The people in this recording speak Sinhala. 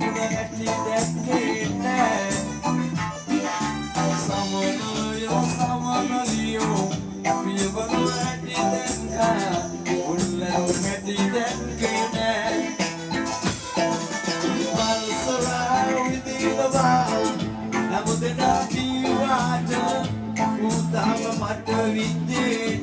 ඇටි දැක්කේ නෑ සමනයෝ සමනලියෝ පියවරු ඇටි දැක්කා උල්ලෝ ඇටි දැක්කේ නෑ පල්සරා විදිනවා නමුදෙනා කිව්වාට උදාම මට විද්දේ